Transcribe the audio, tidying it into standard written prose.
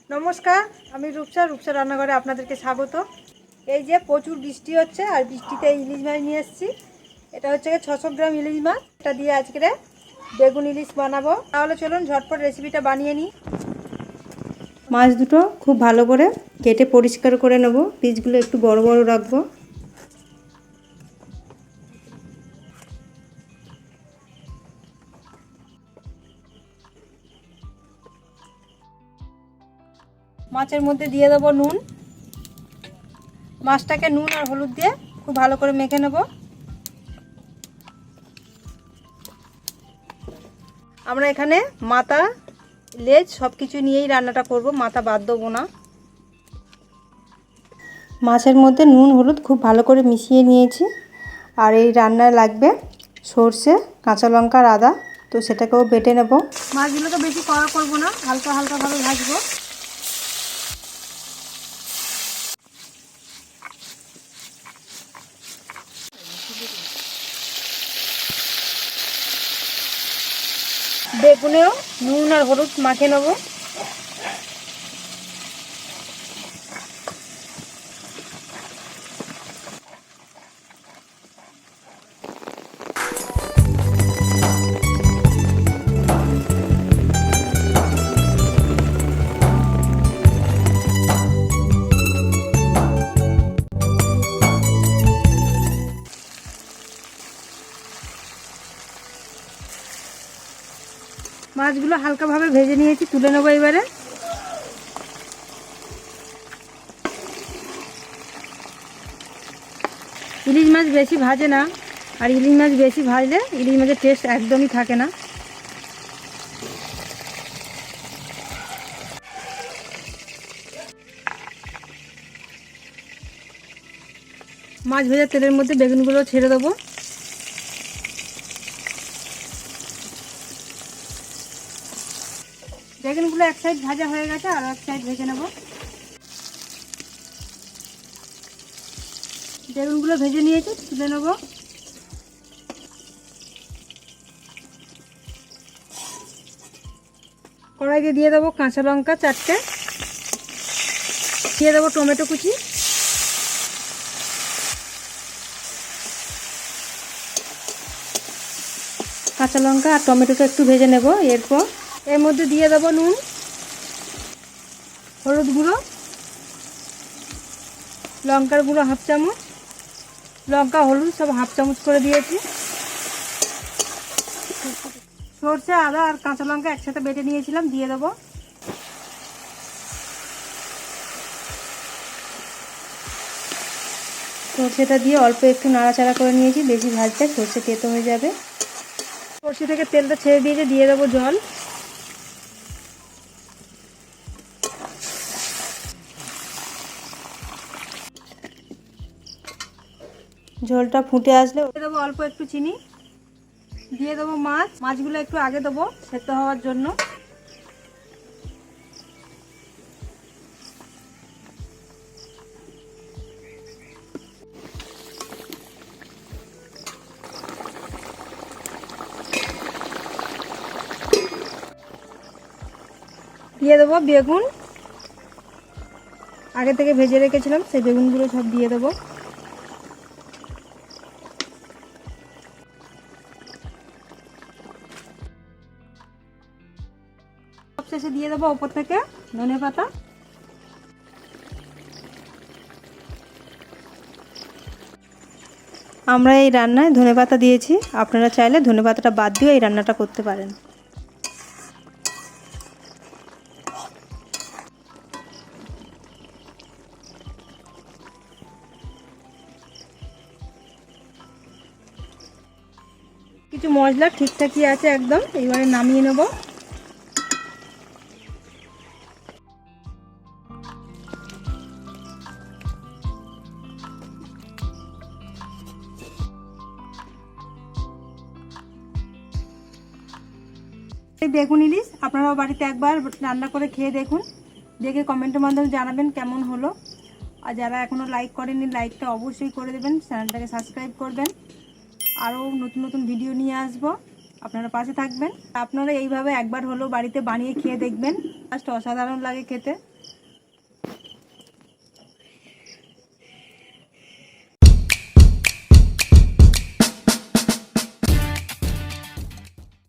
নমস্কার, আমি রূপসা রান্নাঘরে আপনাদেরকে স্বাগত। এই যে প্রচুর বৃষ্টি হচ্ছে, আর বৃষ্টিতে ইলিশ মাছ নিয়ে এসেছি। এটা হচ্ছে 600 গ্রাম ইলিশ মাছ। এটা দিয়ে আজকে বেগুন ইলিশ বানাবো। তাহলে চলুন ঝটপট রেসিপিটা বানিয়ে নিই। মাছ দুটো খুব ভালো করে কেটে পরিষ্কার করে নেব। পিসগুলো একটু বড় বড় রাখবো। মাছের মধ্যে দিয়ে দেবো নুন। মাছটাকে নুন আর হলুদ দিয়ে খুব ভালো করে মেখে নেব। আমরা এখানে মাথা, লেজ সব কিছু নিয়েই রান্নাটা করব, মাথা বাদ দেবো না। মাছের মধ্যে নুন হলুদ খুব ভালো করে মিশিয়ে নিয়েছি। আর এই রান্নায় লাগবে সর্ষে, কাঁচা লঙ্কা আর আদা, তো সেটাকেও বেটে নেব। মাছগুলোকে বেশি কড়া করবো না, হালকা হালকাভাবে ভাজবো। বেগুনেও নুন আর হলুদ মাখিয়ে নেব। মাছগুলো হালকাভাবে ভেজে নিয়েছি, তুলে নেবো এবারে। ইলিশ মাছ বেশি ভাজে না, আর ইলিশ মাছ বেশি ভাজলে ইলিশ মাছের টেস্ট একদমই থাকে না। মাছ ভেজা তেলের মধ্যে বেগুনগুলো ছেড়ে দেবো। বেগুনগুলো এক সাইড ভাজা হয়ে গেছে, আর এক সাইড ভেজে নেব। বেগুনগুলো ভেজে নিয়েছি, তুলে নেব। কড়াইতে দিয়ে দেবো কাঁচা লঙ্কা 4টে, দিয়ে দেবো টমেটো কুচি, কাঁচা লঙ্কা আর টমেটোটা একটু ভেজে নেব। এরপর এর মধ্যে দিয়ে দেবো নুন, হলুদ গুঁড়ো, লঙ্কার গুঁড়ো হাফ চামচ, লঙ্কা হলুদ সব হাফ চামচ করে দিয়েছি। সরষে, আদা আর কাঁচা লঙ্কা একসাথে বেটে নিয়েছিলাম, দিয়ে দেবো। সরষেটা দিয়ে অল্প একটু নাড়াচাড়া করে নিয়েছি, বেশি ভাজতে সরষে তেতো হয়ে যাবে। সরষে থেকে তেলটা ছেড়ে দিয়েছে, দিয়ে দেবো জল। ঝোলটা ফুটে আসলে দিয়ে দেবো অল্প একটু চিনি, দিয়ে দেবো মাছগুলো একটু আগে দেবো সেদ্ধ হওয়ার জন্য। দিয়ে দেবো বেগুন, আগে থেকে ভেজে রেখেছিলাম, সেই বেগুনগুলো সব দিয়ে দেবো। সবশেষে দিয়ে দেবো ওপর থেকে ধনেপাতা। আমরা এই রান্নায় ধনেপাতা দিয়েছি, আপনারা চাইলে ধনেপাতাটা বাদ দিয়েও এই রান্নাটা করতে পারেন। কিছু মশলা ঠিকঠাকই আছে একদম, এবারে নামিয়ে নেব। এই বেগুন ইলিশ আপনারাও বাড়িতে একবার রান্না করে খেয়ে দেখুন, দেখে কমেন্টের মাধ্যমে জানাবেন কেমন হলো। আর যারা এখনও লাইক করেননি লাইকটা অবশ্যই করে দেবেন, চ্যানেলটাকে সাবস্ক্রাইব করবেন। আরও নতুন নতুন ভিডিও নিয়ে আসবো, আপনারা পাশে থাকবেন। আপনারা এইভাবে একবার হলেও বাড়িতে বানিয়ে খেয়ে দেখবেন, জাস্ট অসাধারণ লাগে খেতে।